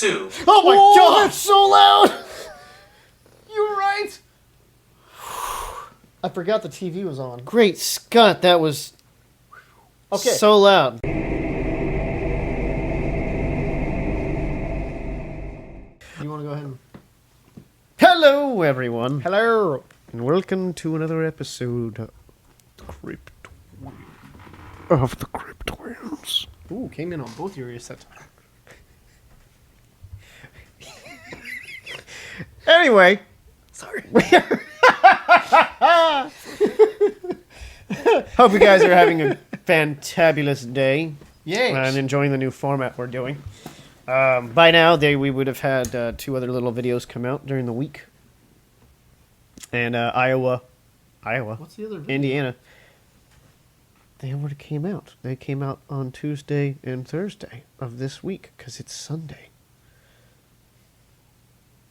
2. Oh my god, that's so loud! You're right. I forgot the TV was on. Great Scott, that was so loud. You want to go ahead and... Hello, everyone. Hello. And welcome to another episode of the Cryptids. Ooh, came in on both your ears that time. Anyway. Sorry. Hope you guys are having a fantabulous day. Yay. And enjoying the new format we're doing. By now, we would have had 2 other little videos come out during the week. And Iowa, What's the other video? Indiana, they already came out. They came out on Tuesday and Thursday of this week because it's Sunday.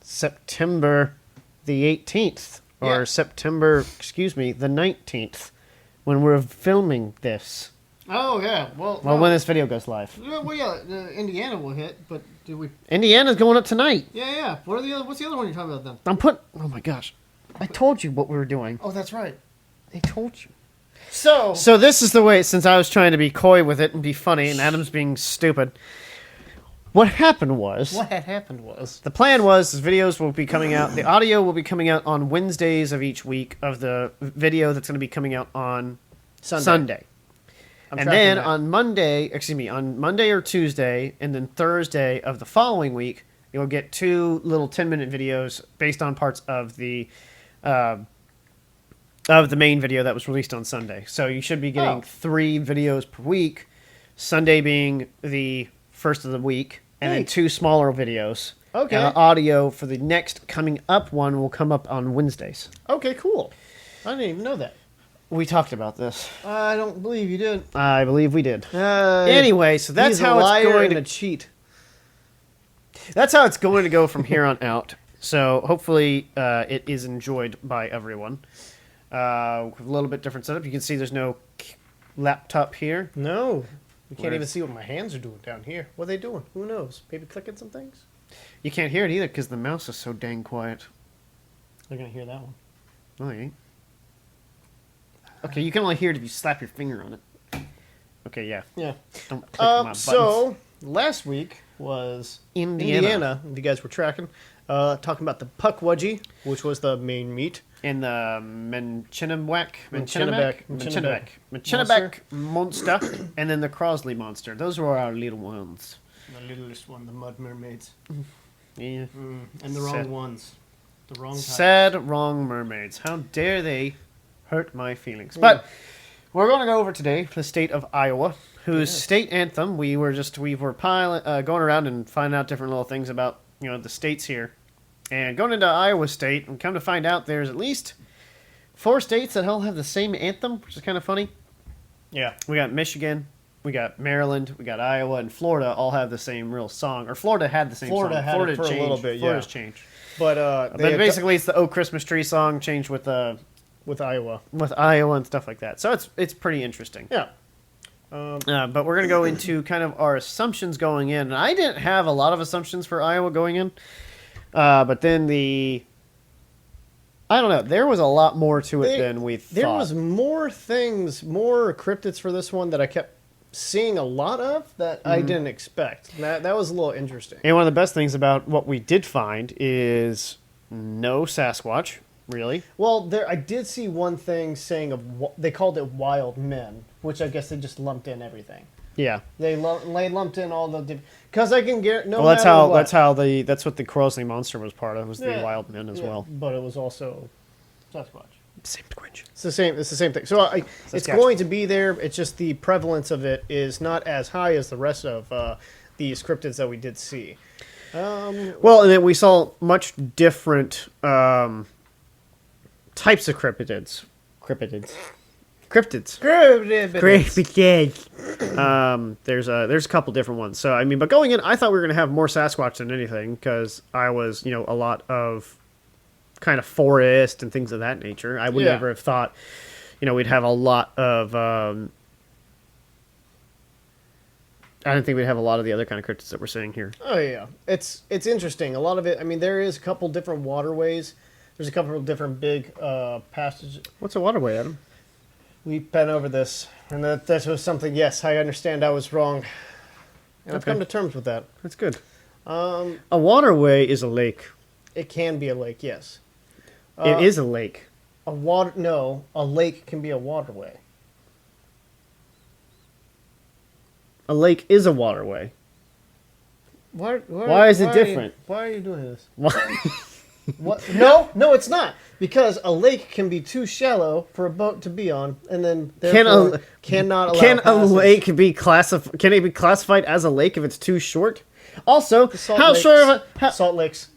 September the 18th, or September, the 19th, when we're filming this. Oh, yeah. Well, when this video goes live. Well, yeah, Indiana will hit, but did we... Indiana's going up tonight. Yeah. What's the other one you're talking about then? Oh my gosh. I told you what we were doing. Oh, that's right. I told you. So this is the way, since I was trying to be coy with it and be funny, and Adam's being stupid. What happened was... The plan was videos will be coming out, the audio will be coming out on Wednesdays of each week of the video that's going to be coming out on Sunday. And then on Monday or Tuesday, and then Thursday of the following week, you'll get 2 little 10-minute videos based on parts of the main video that was released on Sunday. So you should be getting 3 videos per week, Sunday being the first of the week, and then 2 smaller videos. Okay. And the audio for the next coming up one will come up on Wednesdays. Okay, cool. I didn't even know that. We talked about this. I don't believe you did. I believe we did. Anyway, so that's how it's going to cheat. That's how it's going to go from here on out. So hopefully it is enjoyed by everyone. A little bit different setup. You can see there's no laptop here. No. You can't even see what my hands are doing down here. What are they doing? Who knows? Maybe clicking some things? You can't hear it either because the mouse is so dang quiet. They're going to hear that one. No, they ain't. Okay, you can only hear it if you slap your finger on it. Okay, yeah. Yeah. Don't click my buttons. So, last week was Indiana. If you guys were tracking. Talking about the Pukwudgie, which was the main meat. And the Menchinabeck monster, and then the Crosley monster. Those were our little ones. The littlest one, the mud mermaids. Yeah. And the wrong ones. The wrong types. Sad, wrong mermaids. How dare they hurt my feelings. But we're going to go over today the state of Iowa, whose state anthem we were going around and finding out different little things about the states here. And going into Iowa State, and come to find out there's at least 4 states that all have the same anthem, which is kind of funny. Yeah. We got Michigan, we got Maryland, we got Iowa, and Florida all have the same real song. Or Florida had the same song. Florida had it for a little bit, Florida's changed. But basically it's the "Oh Christmas Tree" song changed with Iowa. With Iowa and stuff like that. So it's pretty interesting. Yeah. But we're going to go into kind of our assumptions going in. And I didn't have a lot of assumptions for Iowa going in. But then I don't know. There was a lot more to it than we thought. There was more cryptids for this one that I kept seeing a lot of that I didn't expect. That was a little interesting. And one of the best things about what we did find is no Sasquatch, really. Well, I did see one thing saying they called it wild men, which I guess they just lumped in everything. Yeah, they lumped in all the because I can get that's what the Crosley monster was part of, was the wild men as well. But it was also Sasquatch. Same squinch. It's the same thing. So it's going to be there. It's just the prevalence of it is not as high as the rest of these cryptids that we did see. Well, and then we saw much different types of cryptids. Cryptids. There's a couple different ones. So but going in, I thought we were going to have more Sasquatch than anything because I was a lot of kind of forest and things of that nature. I would never have thought we'd have a lot of I don't think we'd have a lot of the other kind of cryptids that we're seeing here. Oh yeah, it's interesting. A lot of it. I mean, there is a couple different waterways. There's a couple of different big passages. What's a waterway, Adam? We've been over this, and that was something. Yes, I understand. I was wrong, and I've come to terms with that. That's good. A waterway is a lake. It can be a lake. Yes, It is a lake. a lake can be a waterway. A lake is a waterway. Why is it different? Why are you doing this? Why? What? No, it's not. Because a lake can be too shallow for a boat to be on, and then therefore cannot allow passage. Can it be classified as a lake if it's too short? Also, how lakes, short of a Salt lakes.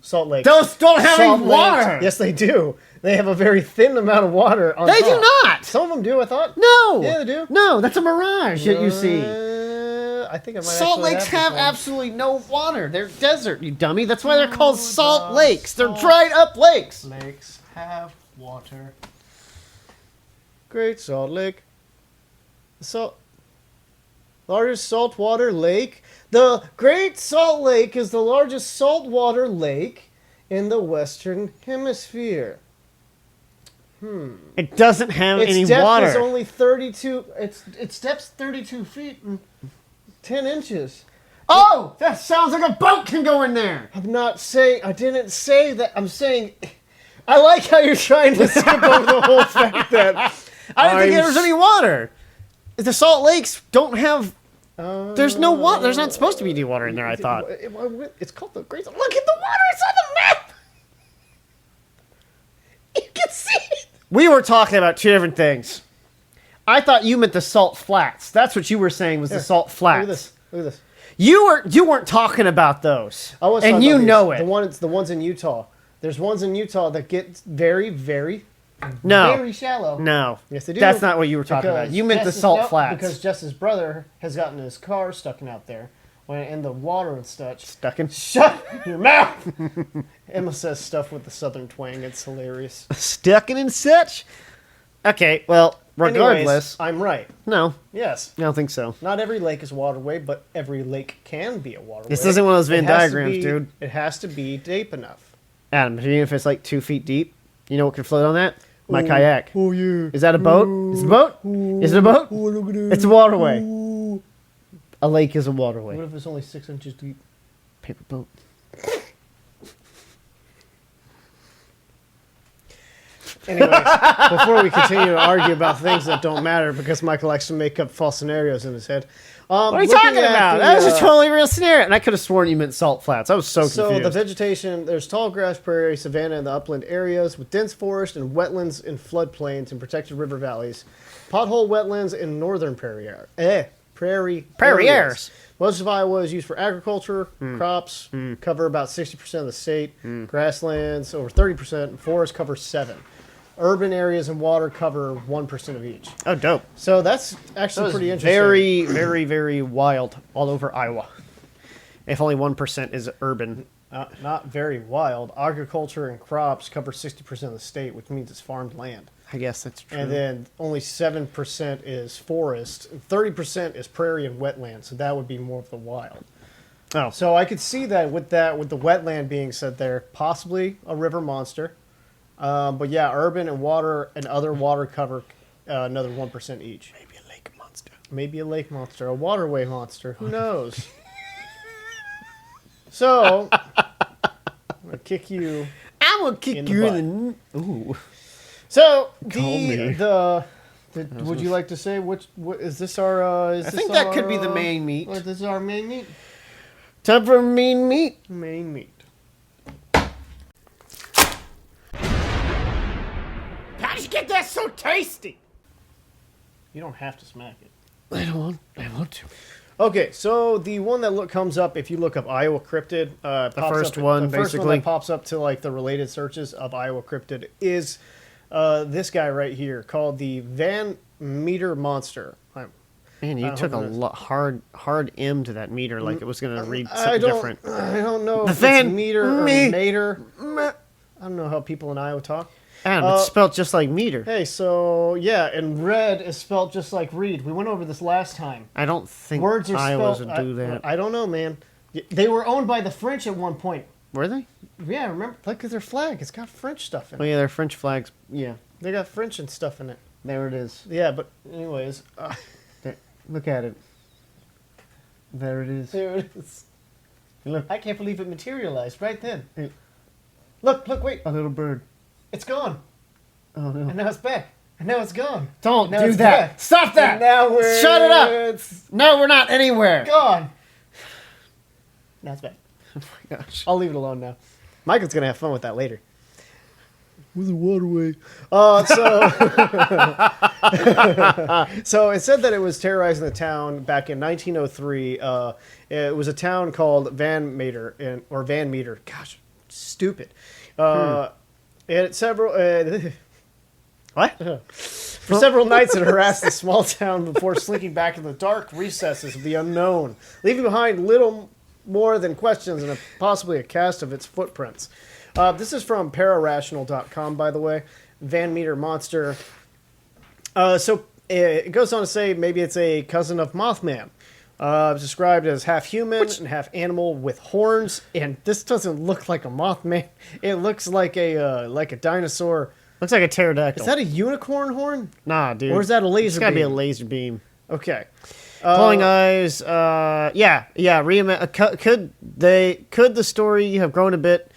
those don't have Salt any water? lakes. Yes, they do. They have a very thin amount of water on They top. do not. Some of them do, I thought. No. Yeah, they do. No, that's a mirage that you see. I think I might Salt actually lakes have have this one. absolutely no water. They're desert, you dummy. That's why they're called salt lakes. They're dried up lakes. Lakes have water. Great Salt Lake. Largest saltwater lake. The Great Salt Lake is the largest saltwater lake in the Western Hemisphere. It doesn't have any Its depth water. is only 32. Its depth's 32 feet and 10 inches. Oh, that sounds like a boat can go in there. I'm not saying. I didn't say that. I'm saying. I like how you're trying to skip over the whole fact that I didn't think there was any water. The Salt Lakes don't have. There's no water. There's not supposed to be any water in there. I thought. It's called the Great. Look at the water. It's on the map. You can see it. We were talking about two different things. I thought you meant the salt flats. That's what you were saying was the salt flats. Look at this. Look at this. You weren't talking about those. I was and talking you about these. know it. The ones in Utah. There's ones in Utah that get very, very, No. very shallow. No. Yes, they do. That's not what you were talking about. You meant the salt flats. Because Jess's brother has gotten his car stuck out there when in the water and such. Stuck in. Shut your mouth! Emma says stuff with the southern twang. It's hilarious. Stuck in and such. Okay, well, regardless. Anyways, I'm right. No, Yes. I don't think so. Not every lake is a waterway, but every lake can be a waterway. This isn't one of those Venn It has to diagrams, be- dude. It has to be deep enough. Adam, even if it's like 2 feet deep, you know what can float on that? My kayak. Oh, yeah. Is that a boat? Is it a boat? Is it a boat? Oh, look at it. It's a waterway. Ooh. A lake is a What waterway. if it's only 6 inches deep? Paper boat. Anyways, before we continue to argue about things that don't matter, because Michael likes to make up false scenarios in his head. What are you talking about? That was a totally real scenario. And I could have sworn you meant salt flats. I was so confused. So the vegetation, there's tall grass prairie, savanna in the upland areas with dense forest and wetlands in floodplains and protected river valleys. Pothole wetlands in northern prairie areas. Most of Iowa is used for agriculture, crops, cover about 60% of the state, grasslands over 30%, and forests cover 7%. Urban areas and water cover 1% of each. Oh, dope. So that's actually pretty interesting. Very, very, very wild all over Iowa. If only 1% is urban. Not very wild. Agriculture and crops cover 60% of the state, which means it's farmed land. I guess that's true. And then only 7% is forest. 30% is prairie and wetland, so that would be more of the wild. Oh. So I could see that with the wetland being said there, possibly a river monster. But yeah, urban and water and other water cover another 1% each. Maybe a lake monster. Maybe a lake monster, a waterway monster. Who knows? So, I'm going to kick you. I will kick In the you butt. in the... Ooh. So, me. would you like to say what is this our I think that could be the main meat. Or this is our main meat? Time for mean meat. Main meat. How did you get that so tasty? You don't have to smack it. I want to. Okay, so the one that comes up if you look up Iowa cryptid, the first one, the first one basically. that pops up to like the related searches of Iowa cryptid is this guy right here called the Van Meter monster. Man, you I took a hope hard M to that meter like it was going to read I something don't, different. I don't know. The if Van it's meter or me- mater. I don't know how people in Iowa talk. Adam, it's spelled just like meter. Hey, so yeah, and red is spelled just like read. We went over this last time. I don't think Words are Iowas spelled. would do that. I don't know, man. They were owned by the French at one point. Were they? Yeah, remember? Look at their flag. It's got French stuff in Oh it. yeah, their French flags. Yeah, They got French and stuff in it. there it is. Yeah, but anyways, There, look at it. There it is. there it is. Look, I can't believe it materialized right then. Hey. Look, wait. a little bird. It's gone. Oh no! And now it's back. And now it's gone. Don't Now do it's that! back. Stop that! And now we're... Shut it up! It's No, we're not anywhere. gone. Now it's back. Oh my gosh! I'll leave it alone now. Michael's going to have fun with that later. With the waterway. So it said that it was terrorizing the town back in 1903. It was a town called Van Meter, or Van Meter. Gosh, stupid. It had several. What? For several nights, it harassed the small town before slinking back into the dark recesses of the unknown, leaving behind little more than questions and possibly a cast of its footprints. This is from pararational.com, by the way. Van Meter Monster. So it goes on to say maybe it's a cousin of Mothman. It's described as half human and half animal with horns, and this doesn't look like a Mothman. It looks like a dinosaur. Looks like a pterodactyl. Is that a unicorn horn? Nah, dude. Or is that a laser It's gotta be a beam? laser beam. Okay. Glowing eyes. Yeah. Could the story have grown a bit,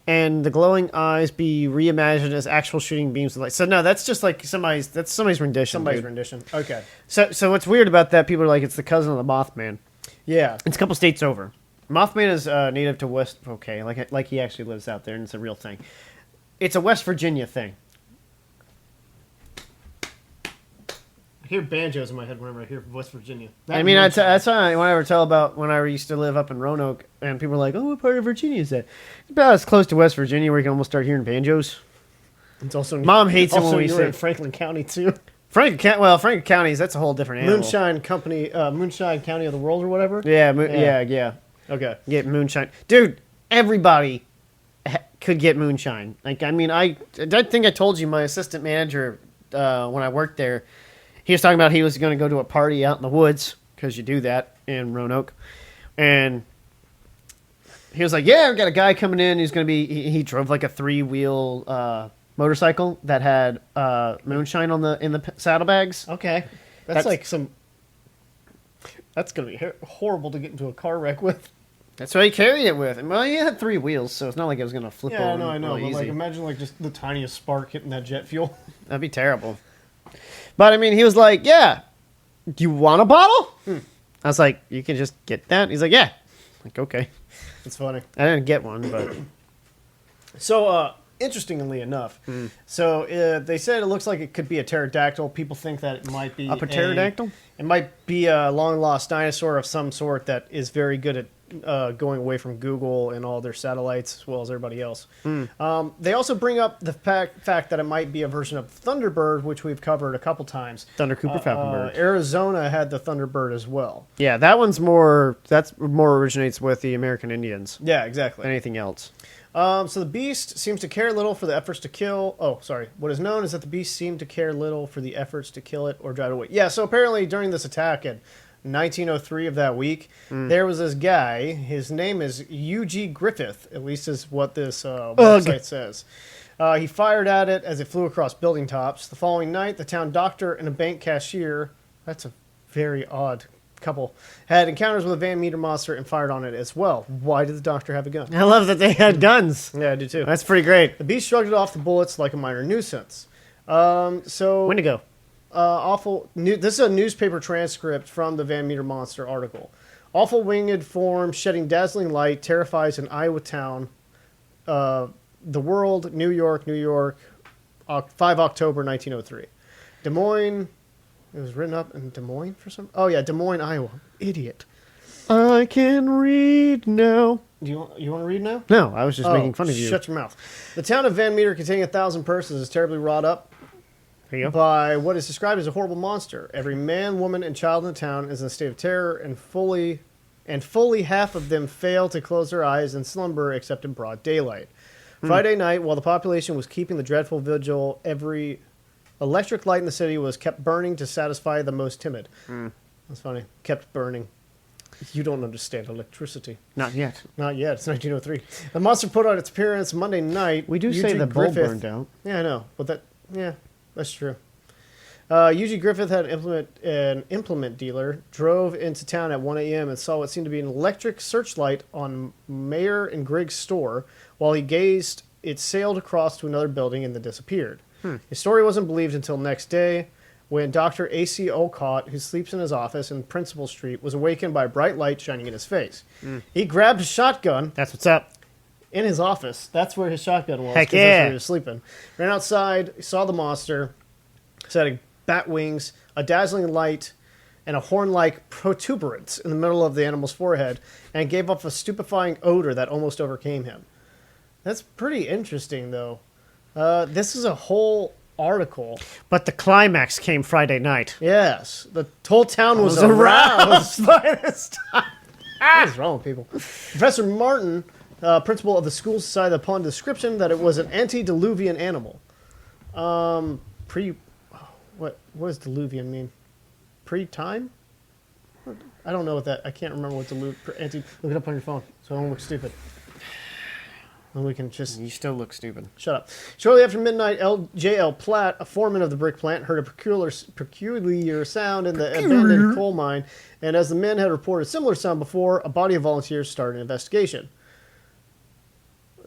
and the glowing eyes be reimagined as actual shooting beams of light? So no, that's just like somebody's rendition. Somebody's dude. rendition. Okay. So what's weird about that? People are like, it's the cousin of the Mothman. Yeah. It's a couple states over. Mothman is native to West. Okay, like he actually lives out there, and it's a real thing. It's a West Virginia thing. I hear banjos in my head whenever I hear West Virginia. I mean, that's why whenever I tell about when I used to live up in Roanoke, and people are like, "Oh, what part of Virginia is that?" It's about as close to West Virginia where you can almost start hearing banjos. It's also Mom hates it also when we you're say in Franklin County too. Franklin County, that's a whole different animal. Moonshine Company, Moonshine County of the World or whatever. Yeah, Yeah. yeah. Okay. Get moonshine, dude. Everybody could get moonshine. Like, I mean, I think I told you my assistant manager when I worked there. He was talking about he was going to go to a party out in the woods because you do that in Roanoke, and he was like, "Yeah, we got a guy coming in. He's going to be." He drove like a 3-wheel motorcycle that had moonshine in the saddlebags. Okay. That's like some. That's gonna be horrible to get into a car wreck with. That's what he carried it with. Well, he had 3 wheels, so it's not like it was going to flip over. Yeah, I know. really But like, easy. imagine like just the tiniest spark hitting that jet fuel. That'd be terrible. But I mean, he was like, "Yeah, do you want a bottle?" I was like, "You can just get that." He's like, "Yeah." I'm like, okay. It's funny. I didn't get one, but So, interestingly enough, so they said it looks like it could be a pterodactyl. People think that it might be a pterodactyl. It might be a long lost dinosaur of some sort that is very good at going away from Google and all their satellites as well as everybody else. They also bring up the fact that it might be a version of Thunderbird, which we've covered a couple times. Thunder Cooper Falconbird. Arizona had the Thunderbird as well. Yeah, that one's more. That's more originates with the American Indians. Yeah, exactly. Anything else? So the beast seems to care little for the efforts to kill. Oh, sorry. What is known is that the beast seemed to care little for the efforts to kill it or drive it away. Yeah, so apparently during this attack in 1903 of that week, there was this guy. His name is U.G. Griffith, at least is what this website says. He fired at it as it flew across building tops. The following night, the town doctor and a bank cashier, that's a very odd couple, had encounters with a Van Meter monster and fired on it as well. Why did the doctor have a gun? I love that they had guns. Yeah, I do too. That's pretty great. The beast shrugged off the bullets like a minor nuisance. So Wendigo. This is a newspaper transcript from the Van Meter Monster article. Awful winged form shedding dazzling light terrifies an Iowa town. The world, New York, 5 October 1903. Des Moines. It was written up in Des Moines for some. Oh yeah, Des Moines, Iowa. Idiot. I can read now. You want to read now? No, I was just making fun of you. Shut your mouth. The town of Van Meter, containing 1,000 persons, is terribly wrought up There you go. by what is described as a horrible monster. Every man, woman, and child in the town is in a state of terror, and fully half of them fail to close their eyes in slumber except in broad daylight. Friday night, while the population was keeping the dreadful vigil, every electric light in the city was kept burning to satisfy the most timid. That's funny. Kept burning. You don't understand electricity. Not yet. Not yet. It's 1903. The monster put out its appearance Monday night. We do say Eugene the bulb Griffith- burned out. Yeah, I know. But that's true. Eugene Griffith had an implement dealer, drove into town at 1 a.m. and saw what seemed to be an electric searchlight on Mayer and Griggs' store. While he gazed, it sailed across to another building and then disappeared. His story wasn't believed until next day when Dr. A.C. Olcott, who sleeps in his office in Principal Street, was awakened by a bright light shining in his face. He grabbed a shotgun That's what's up. in his office. That's where his shotgun was. Heck 'cause that's where yeah. he was sleeping. Ran outside, saw the monster, had bat wings, a dazzling light, and a horn-like protuberance in the middle of the animal's forehead, and gave off a stupefying odor that almost overcame him. That's pretty interesting, though. This is a whole article. But the climax came Friday night. Yes, the whole town was aroused aroused. by this time. What is wrong with people? Professor Martin, principal of the school, decided upon description that it was an antediluvian animal. What does diluvian mean? Pre-time? I don't know what that. I can't remember what look it up on your phone, so I don't look stupid. And we can just You still look stupid. shut up. Shortly after midnight, J.L. Platt, a foreman of the brick plant, heard a peculiar sound in the abandoned coal mine, and as the men had reported a similar sound before, a body of volunteers started an investigation.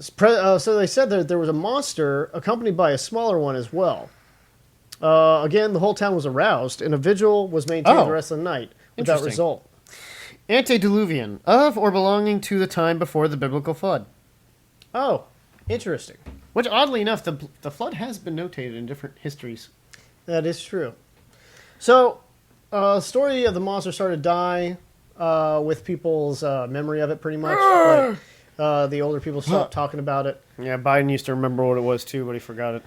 So they said that there was a monster accompanied by a smaller one as well. Again, the whole town was aroused, and a vigil was maintained the rest of the night without Interesting. result. Antediluvian, of or belonging to the time before the biblical flood. Oh, interesting. Which, oddly enough, the flood has been notated in different histories. That is true. So, the story of the monster started to die with people's memory of it, pretty much. The older people stopped talking about it. Yeah, Biden used to remember what it was, too, but he forgot it.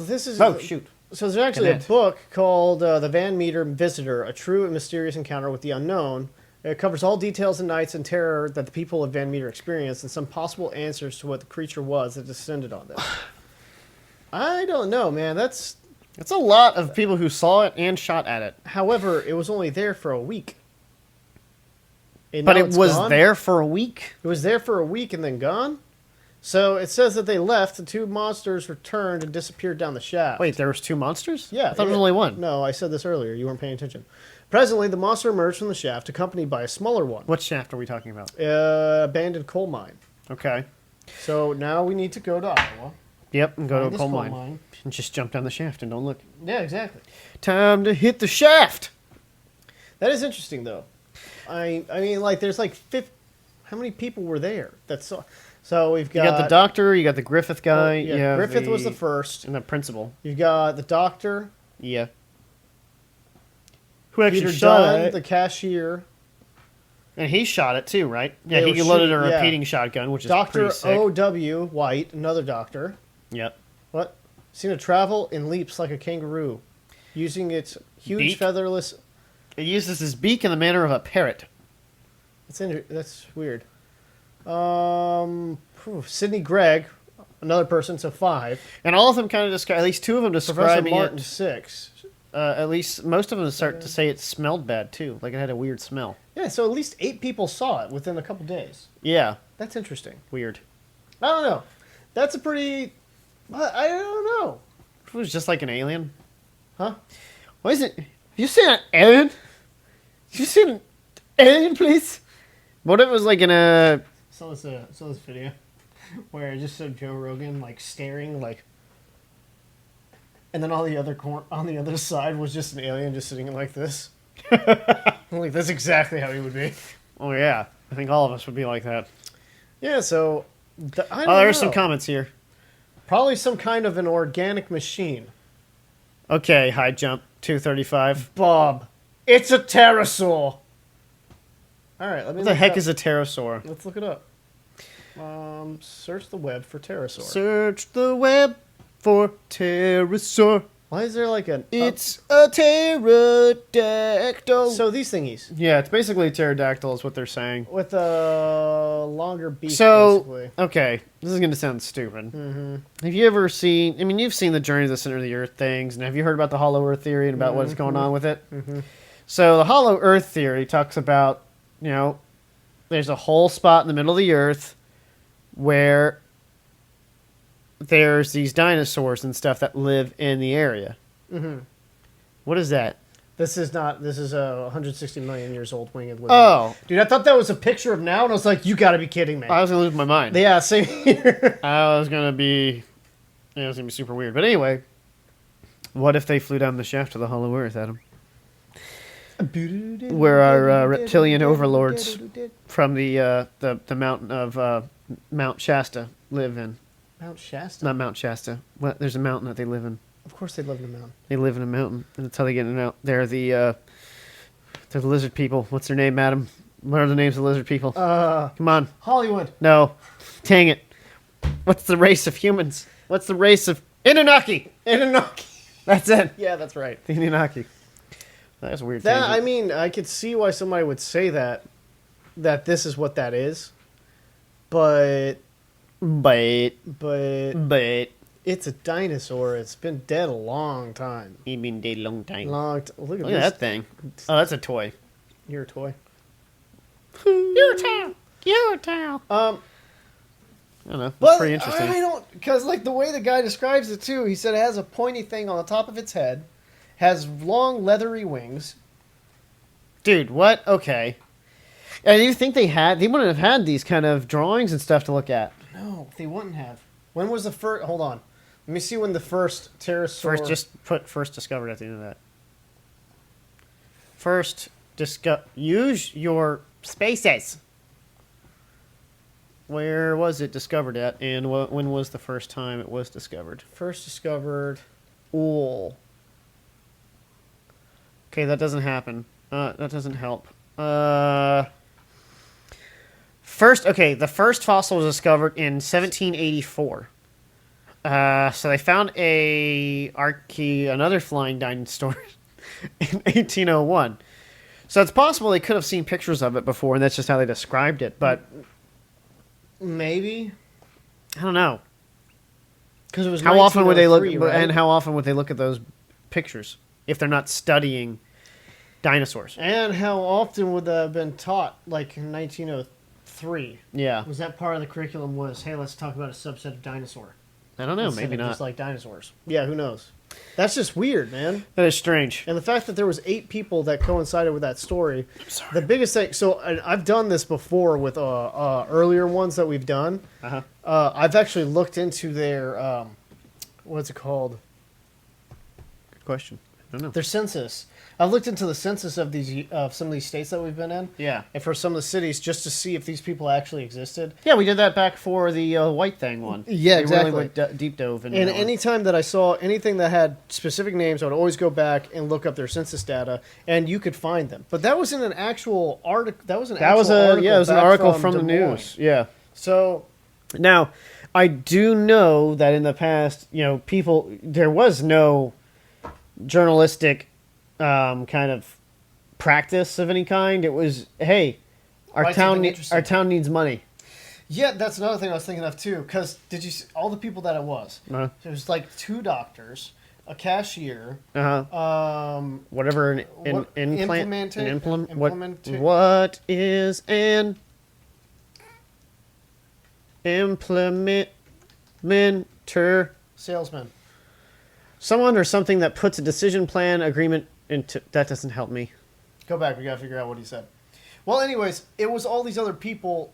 This is Oh, shoot. So there's actually a Cadet. book called The Van Meter Visitor, A True and Mysterious Encounter with the Unknown. It covers all details and nights and terror that the people of Van Meter experienced and some possible answers to what the creature was that descended on them. I don't know, man. It's a lot of people who saw it and shot at it. However, it was only there for a week. And But now it it's was gone? there for a week? It was there for a week and then gone? So it says that they left, the two monsters returned and disappeared down the shaft. Wait, there was two monsters? Yeah. I thought there was only one. No, I said this earlier. You weren't paying attention. Presently, the monster emerged from the shaft, accompanied by a smaller one. What shaft are we talking about? Abandoned coal mine. Okay. So now we need to go to Iowa. Yep, and go Find to a this coal coal mine. mine. And just jump down the shaft and don't look. Yeah, exactly. Time to hit the shaft! That is interesting, though. I mean, like, there's like how many people were there? So we've You got... got the doctor, you got the Griffith guy. yeah, you have Griffith was the first. And the principal. You've got the doctor, Yeah. Who actually Peter shot Dunn, it. the cashier, And he shot it too, right? Yeah, They he were loaded shooting- a yeah. repeating shotgun, which is Dr. pretty sick. O.W. White, another doctor. Yep. What? Seen it travel in leaps like a kangaroo, using its huge Beak? featherless... It uses his beak in the manner of a parrot. That's weird. Sidney Gregg, another person, so 5. And all of them kind of describe, at least two of them Professor describing Martin, it. 6. At least most of them start to say it smelled bad too, like it had a weird smell. Yeah, so at least 8 people saw it within a couple days. Yeah, That's interesting. weird. I don't know. That's a pretty... I don't know. It was just like an alien. Huh? Why is it? Have you seen an alien? Have you seen an alien, please? What if it was like in a? Saw this video where it just showed Joe Rogan like staring like, and then on the other side was just an alien just sitting like this. Like that's exactly how he would be. Oh yeah, I think all of us would be like that. Yeah. So I don't Oh, there's know. some comments here. Probably some kind of an organic machine. Okay, high jump 235. Bob, it's a pterosaur. All right. Let me. What the heck is a pterosaur? Let's look it up. Search the web for pterosaur. Search the web for pterosaur. Why is there like an... It's a pterodactyl. So these thingies. Yeah, it's basically a pterodactyl is what they're saying. With a longer beak, So, basically. okay, this is going to sound stupid. Mm-hmm. Have you ever seen... I mean, you've seen the Journey to the Center of the Earth things, and have you heard about the Hollow Earth theory and about what's going on with it? Mm-hmm. So the Hollow Earth theory talks about, you know, there's a whole spot in the middle of the Earth where there's these dinosaurs and stuff that live in the area. Mm-hmm. What is that? This is a 160 million years old winged lizard. Oh. Dude, I thought that was a picture of now, and I was like, you gotta be kidding me. I was going to lose my mind. Yeah, same here. I was going to be... Yeah, it was going to be super weird. But anyway, what if they flew down the shaft to the Hollow Earth, Adam? Where our reptilian overlords from the mountain of Mount Shasta live in. Mount Shasta? Not Mount Shasta. Well, there's a mountain that they live in. Of course they live in a mountain. They live in a mountain, and that's how they get in and out. They're the lizard people. What's their name, Adam? What are the names of the lizard people? Come on. Hollywood. No. Dang it. What's the race of humans? What's the race of... Anunnaki! Anunnaki. That's it. Yeah, that's right. The Anunnaki. That's a weird That, tangent. I mean, I could see why somebody would say that this is what that is. But it's a dinosaur. It's been dead a long time. You've been dead a long time. Look at Look at that thing. Oh, that's a toy. You're a toy. You're a towel. You're a towel. I don't know. That's But pretty interesting. I don't, because like the way the guy describes it too, he said it has a pointy thing on the top of its head, has long leathery wings. Dude, what? Okay. And you think they wouldn't have had these kind of drawings and stuff to look at. No, they wouldn't have. When was the first? Hold on, let me see when the first pterosaur. First discovered at the end of that. Use your spaces. Where was it discovered at, and when was the first time it was discovered? First discovered. Okay, that doesn't happen. That doesn't help. The first fossil was discovered in 1784. So they found another flying dinosaur in 1801. So it's possible they could have seen pictures of it before, and that's just how they described it. But maybe I don't know. Because it was How often would they look? 1903, right? And how often would they look at those pictures if they're not studying dinosaurs? And how often would that have been taught? Like in 1903. Yeah, Was that part of the curriculum? Was, hey, let's talk about a subset of dinosaur. I don't know. Instead Maybe of not. Just like dinosaurs. Yeah, who knows? That's just weird, man. That is strange. And the fact that there was 8 people that coincided with that story. sorry. The biggest thing. So I've done this before with earlier ones that we've done. Uh-huh. I've actually looked into their what's it called? Good question. I don't know. Their census. I've looked into the census of some of these states that we've been in. Yeah. And for some of the cities, just to see if these people actually existed. Yeah, we did that back for the white thing one. Yeah, we exactly. Really went deep dove into And that one. anytime that I saw anything that had specific names, I would always go back and look up their census data, and you could find them. But that wasn't an actual article. It was an article from the Des Moines. news. Yeah. So Now, I do know that in the past, there was no journalistic kind of practice of any kind. It was, hey, our Write town something interesting. needs money. yeah, that's another thing I was thinking of too. Because did you see all the people that it was? Uh-huh. There was like 2 doctors, a cashier, Whatever an what- implement. implementa- What is an implementer? salesman. Someone or something that puts a decision plan agreement into. That doesn't help me. Go back. We gotta figure out what he said. Well, anyways, it was all these other people.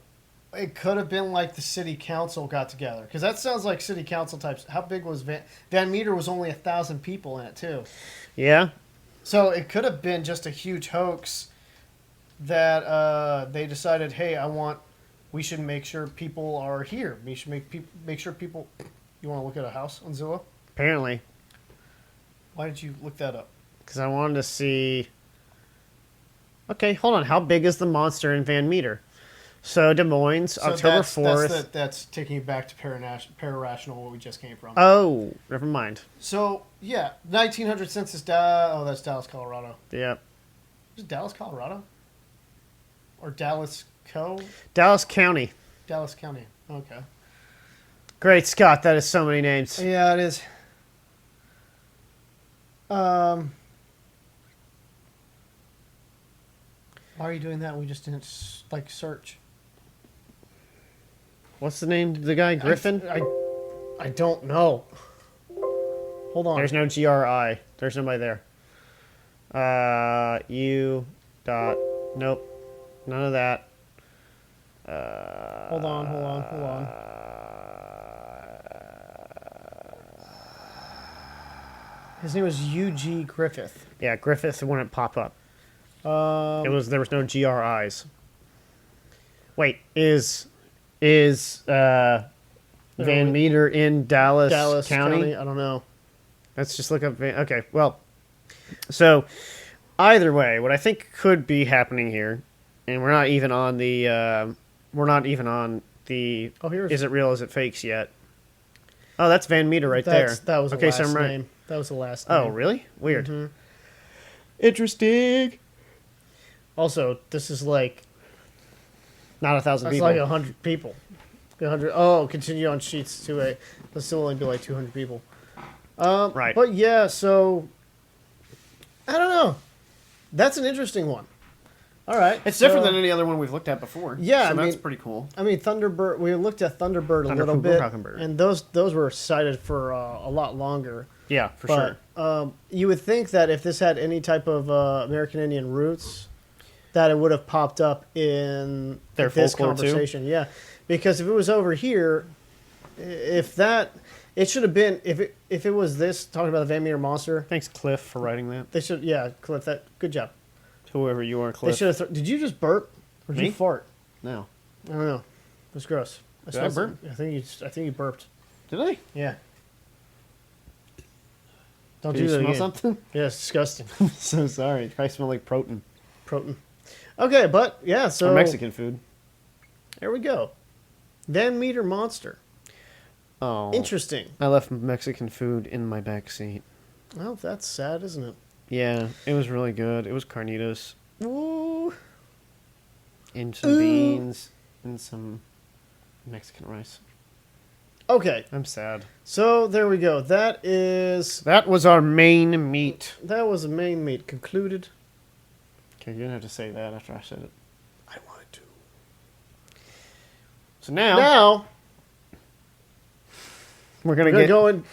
It could have been like the city council got together, because that sounds like city council types. How big was Van Meter? Was only 1,000 people in it too, Yeah. so it could have been just a huge hoax that they decided, hey, we should make sure people are here. We should make sure people. You want to look at a house on Zillow? Apparently, Why did you look that up? because I wanted to see. Okay, hold on. How big is the monster in Van Meter? So Des Moines, October 4th. That's taking you back to Pararational, where we just came from. Oh, never mind. So, yeah, 1900 census data. Oh, that's Dallas, Colorado. Yeah. Is it Dallas, Colorado? Or Dallas Dallas County. Dallas County. Okay. Great Scott, that is so many names. Yeah, it is. Why are you doing that? We just didn't, search. What's the name of the guy? Griffin? I don't know. Hold on. There's no GRI. There's nobody there. Nope. None of that. Hold on. His name was U.G. Griffith. Yeah, Griffith wouldn't pop up. There was no GRIs. Wait, is Van Meter in Dallas County? I don't know. Let's just look up. Okay, well, so either way, what I think could be happening here, and we're not even on the Oh, here's. Is it real? Is it fakes yet? Oh, that's Van Meter right there. That was the okay. last So I'm right. name. That was the last name. Oh, really? Weird. Mhm. Interesting. Also, this is like Not 1,000 that's people. like 100 people. 100. Oh, continue on sheets 2A. That'll still only be like 200 people. Right. But yeah, so I don't know. That's an interesting one. All right. It's different than any other one we've looked at before. Yeah, so I that's mean- pretty cool. I mean, Thunderbird. We looked at Thunderbird a Thunder little Cuckoo bit, Cockingbird. and those were cited for a lot longer. Yeah, for sure. But you would think that if this had any type of American Indian roots, that it would have popped up in Their this folklore, too? conversation. Yeah, because if it was over here, if that, it should have been if it was this talking about the Van Meter monster. Thanks, Cliff, for writing that. They should Cliff. That good job. Whoever you are, They Cliff. should have. Did you just burp or did Me? you fart? No. I don't know. It was gross. Did I burp? I think you burped. Did I? Yeah. Don't Did do you that smell again. something? Yeah, it's disgusting. I'm so sorry. It probably smelled like protein. Protein. Okay, but yeah, so Or Mexican food. there we go. Van Meter monster. Oh. Interesting. I left Mexican food in my back seat. Well, that's sad, isn't it? Yeah, it was really good. It was carnitas. Ooh. And some beans. And some Mexican rice. Okay, I'm sad. so there we go. That That was our main meat. was the main meat concluded. Okay, you didn't have to say that after I said it. I wanted to. So now, Now we're gonna we're gonna get. go in.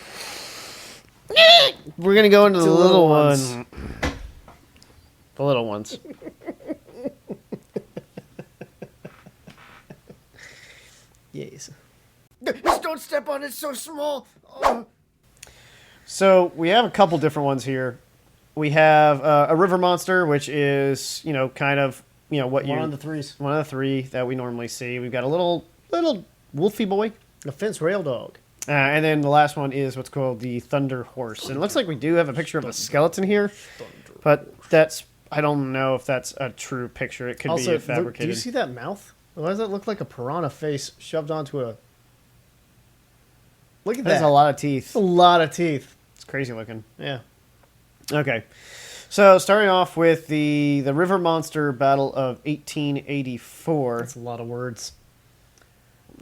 We're gonna go into the To little little ones. ones. The little ones. Yes. Don't step on it. So small. So we have a couple different ones here. We have a river monster, which is kind of what One you on the threes. one of the three that we normally see. We've got a little wolfy boy. A fence rail dog. And then the last one is what's called the Thunder Horse. And it looks like we do have a picture of a skeleton here, but I don't know if that's a true picture. It could Also, be do fabricated. you see that mouth? Why does that look like a piranha face shoved onto a... Look at There's that. a lot of teeth. A lot of teeth. It's crazy looking. Yeah. Okay. So starting off with the River Monster Battle of 1884. That's a lot of words.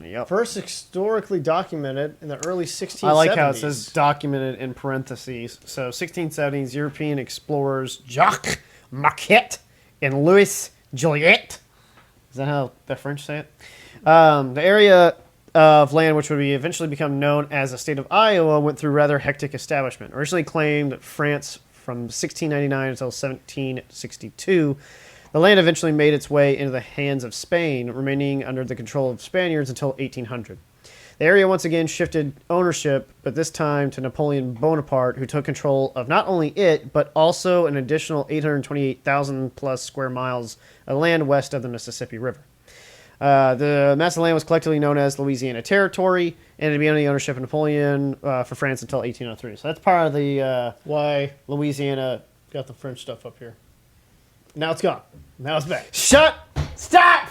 Yep. First historically documented in the early 1670s. I like how it says documented in parentheses. So 1670s European explorers Jacques Marquette and Louis Joliet. Is that how the French say it? The area of land which would eventually become known as the state of Iowa went through rather hectic establishment. Originally claimed France from 1699 until 1762, the land eventually made its way into the hands of Spain, remaining under the control of Spaniards until 1800. The area once again shifted ownership, but this time to Napoleon Bonaparte, who took control of not only it, but also an additional 828,000 plus square miles of land west of the Mississippi River. The mass of land was collectively known as Louisiana Territory, and to be under the ownership of Napoleon for France until 1803. So that's part of the Why Louisiana. got the French stuff up here? Now it's gone. Now it's back. Shut! Stop!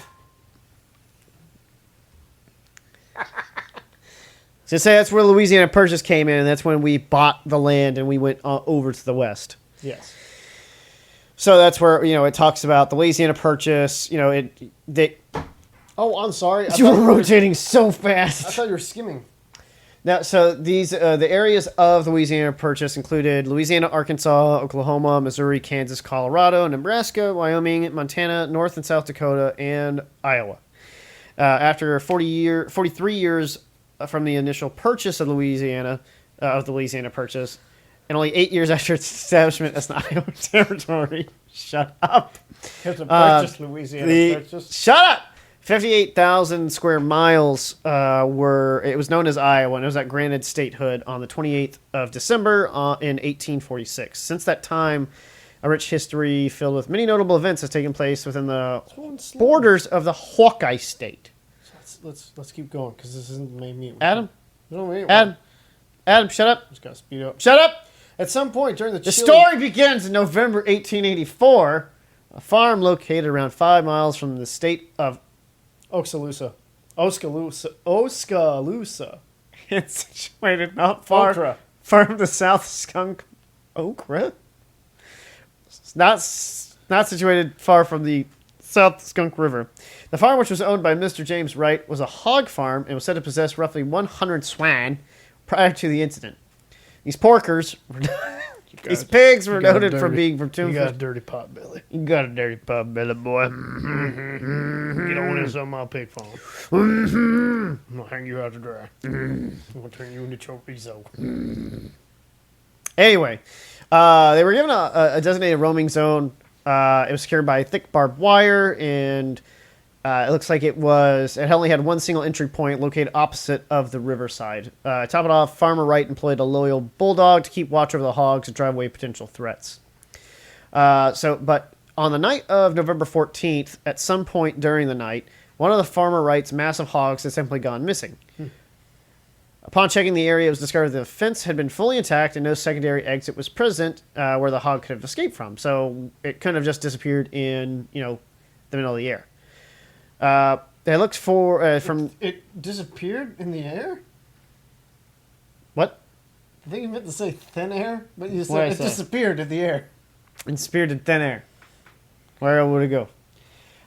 So say that's where the Louisiana Purchase came in, and that's when we bought the land and we went over to the west. Yes. So that's where it talks about the Louisiana Purchase. Oh, I'm sorry. You were rotating so fast. I thought you were skimming. Now, so these the areas of the Louisiana Purchase included Louisiana, Arkansas, Oklahoma, Missouri, Kansas, Colorado, Nebraska, Wyoming, Montana, North and South Dakota, and Iowa. After 43 years from the initial purchase of the Louisiana Purchase, and only 8 years after its establishment as an Iowa territory. Shut up. You have to purchase Louisiana Purchase. Shut up. 58,000 square miles it was known as Iowa, and it was granted statehood on the 28th of December in 1846. Since that time, a rich history filled with many notable events has taken place within the borders of the Hawkeye State. Let's keep going, because this isn't made me. Adam, shut up. Just gotta speed up. Shut up. At some point during The story begins in November 1884. A farm located around 5 miles from the state of Oskaloosa. It's situated not far Okra. from the South Skunk Okra. It's not situated far from the South Skunk River. The farm, which was owned by Mr. James Wright, was a hog farm and was said to possess roughly 100 swine prior to the incident. These porkers, these pigs were noted for being from You got a dirty pot belly. You got a dirty pot belly, boy. You don't want this on my pig farm. I'm gonna hang you out to dry. I'm gonna turn you into chorizo. Anyway, they were given a designated roaming zone. It was secured by thick barbed wire, and it looks like it only had one single entry point located opposite of the riverside. Top it off, Farmer Wright employed a loyal bulldog to keep watch over the hogs and drive away potential threats. But on the night of November 14th, at some point during the night, one of the Farmer Wright's massive hogs had simply gone missing. Upon checking the area, it was discovered that the fence had been fully intact and no secondary exit was present where the hog could have escaped from. So it couldn't have just disappeared in, the middle of the air. They looked for It disappeared in the air? What? I think you meant to say thin air, but you What'd I said it say? disappeared in the air. In spirited thin air. Where would it go?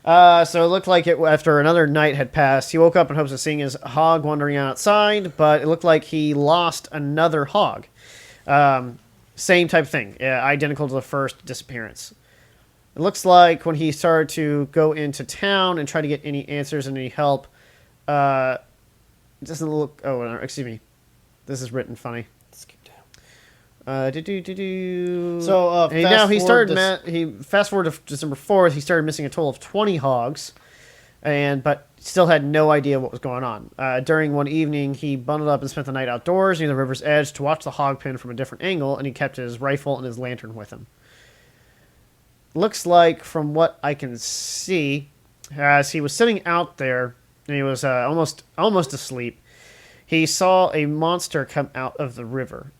So it looked like after another night had passed, he woke up in hopes of seeing his hog wandering outside, but it looked like he lost another hog. Same type of thing, identical to the first disappearance. It looks like when he started to go into town and try to get any answers and any help, it doesn't look... Oh, excuse me. This is written funny. Skip down. So fast forward to December 4th, he started missing a total of 20 hogs, but still had no idea what was going on. During one evening, he bundled up and spent the night outdoors near the river's edge to watch the hog pen from a different angle, and he kept his rifle and his lantern with him. Looks like, from what I can see, as he was sitting out there, and he was almost asleep, he saw a monster come out of the river.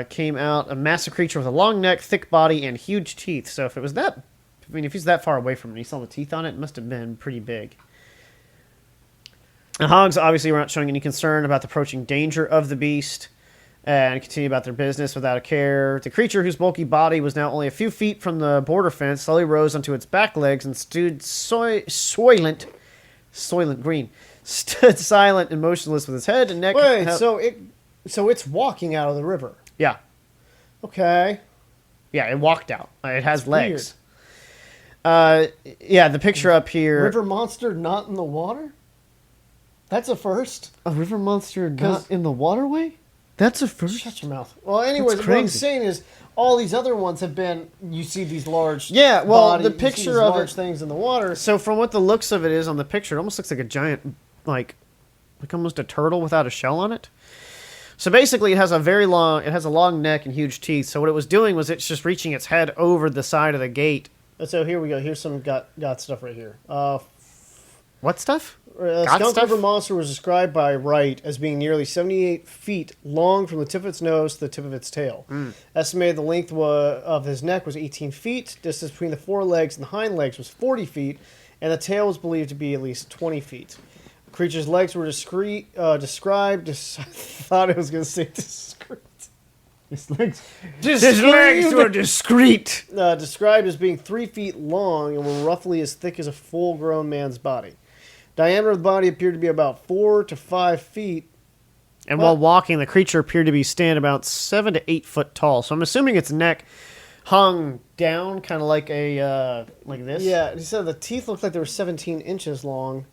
Came out a massive creature with a long neck, thick body, and huge teeth. So if he's that far away from it, and he saw the teeth on it, it must have been pretty big. The hogs obviously were not showing any concern about the approaching danger of the beast, and continued about their business without a care. The creature, whose bulky body was now only a few feet from the border fence, slowly rose onto its back legs and stood silent and motionless with its head and neck. Wait, so it's walking out of the river. Yeah. Okay. Yeah, it walked out. It has legs. The picture up here. River monster not in the water? That's a first. A river monster not in the waterway? That's a first. Shut your mouth. Well, anyways, what I'm saying is all these other ones have been, you see these large the picture of large things in the water. So from what the looks of it is on the picture, it almost looks like a giant, like almost a turtle without a shell on it. So basically it has a long neck and huge teeth. So what it was doing was it's just reaching its head over the side of the gate. So here we go. Here's some got stuff right here. What stuff? Skunk River monster was described by Wright as being nearly 78 feet long from the tip of its nose to the tip of its tail. Estimated the length of his neck was 18 feet. Distance between the forelegs and the hind legs was 40 feet, and the tail was believed to be at least 20 feet. Creature's legs were described. I thought it was going to say discreet. His legs were discreet. Described as being 3 feet long and were roughly as thick as a full-grown man's body. Diameter of the body appeared to be about 4 to 5 feet. And while walking, the creature appeared to be stand about 7 to 8 foot tall. So I'm assuming its neck hung down, kind of like like this. Yeah, he said the teeth looked like they were 17 inches long.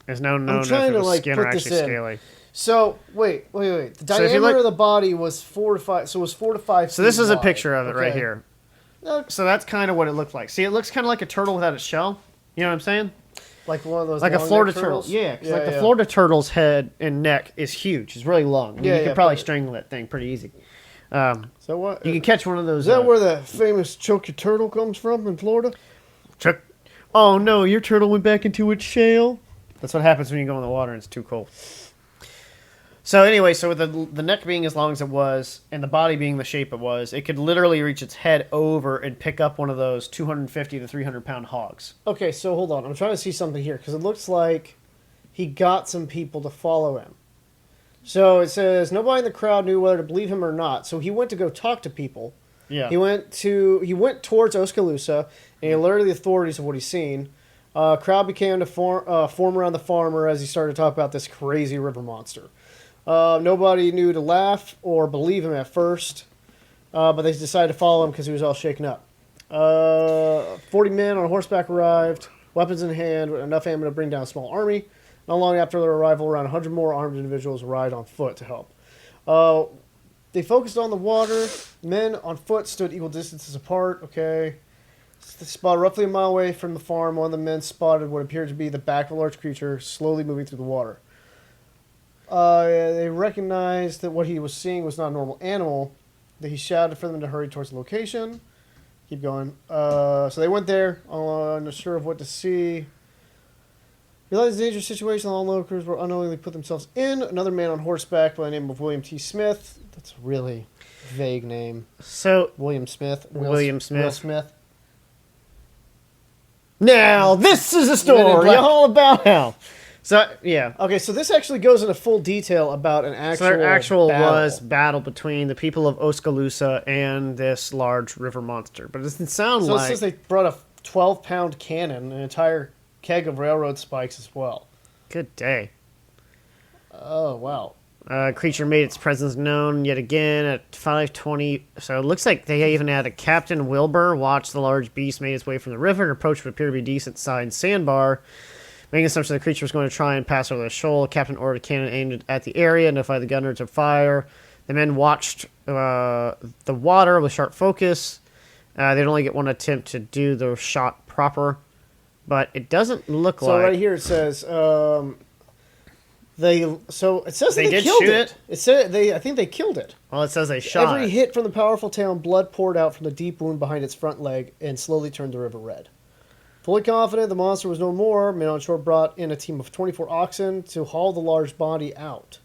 There's no known if trying it to, was skin or put this actually in. scaly. So wait. The So if you diameter look- of the body was 4 to 5. So it was 4 to 5. So this feet is a wide. picture of it right Okay. here. Uh, So that's kind of what it looked like. See, it looks kind of like a turtle without its shell. You know what I'm saying? Like one of those. Like a long Florida neck turtle. turtles? Yeah, 'cause like the yeah. Florida turtle's head and neck is huge. It's really long. Yeah, You could yeah, probably but- strangle that thing pretty easy. So what? You can catch one of those. Is that where the famous choke your turtle comes from in Florida? Chuck? Oh no, your turtle went back into its shell. That's what happens when you go in the water and it's too cold. So anyway, so with the neck being as long as it was, and the body being the shape it was, it could literally reach its head over and pick up one of those 250 to 300 pound hogs. Okay, so hold on. I'm trying to see something here because it looks like he got some people to follow him. So it says nobody in the crowd knew whether to believe him or not. So he went to go talk to people. Yeah. He went towards Oskaloosa and he alerted the authorities of what he's seen. Crowd began to form around the farmer as he started to talk about this crazy river monster. Nobody knew to laugh or believe him at first, but they decided to follow him because he was all shaken up. 40 men on horseback arrived, weapons in hand, with enough ammo to bring down a small army. Not long after their arrival, around 100 more armed individuals arrived on foot to help. They focused on the water. Men on foot stood equal distances apart. Okay. Spot roughly a mile away from the farm, one of the men spotted what appeared to be the back of a large creature slowly moving through the water. They recognized that what he was seeing was not a normal animal. That he shouted for them to hurry towards the location. Keep going. So they went there, unsure of what to see. Realized the dangerous situation the onlookers were unknowingly put themselves in. Another man on horseback by the name of William T. Smith. That's a really vague name. So William Smith. William Smith. Will Smith. now this is a Men in story Black. all about how. So yeah. Okay, so this actually goes into full detail about an actual. So there actual battle. was battle between the people of Oskaloosa and this large river monster, but it doesn't sound So it like. says they brought a 12-pound cannon, an entire keg of railroad spikes as well. Good day. Oh wow! Creature made its presence known yet again at 5:20. So it looks like they even had a Captain Wilbur watch the large beast made its way from the river and approach what appeared to be a decent-sized sandbar. Making assumption the creature was going to try and pass over the shoal. Captain ordered a cannon aimed at the area and notified the gunner to fire. The men watched the water with sharp focus. They'd only get one attempt to do the shot proper, but it doesn't look So like. right here it says they. So it says They they did killed shoot it. It said they. I think they killed it. Well, it says they shot. Every hit from the powerful tail and blood poured out from the deep wound behind its front leg and slowly turned the river red. Fully confident the monster was no more, men on shore brought in a team of 24 oxen to haul the large body out.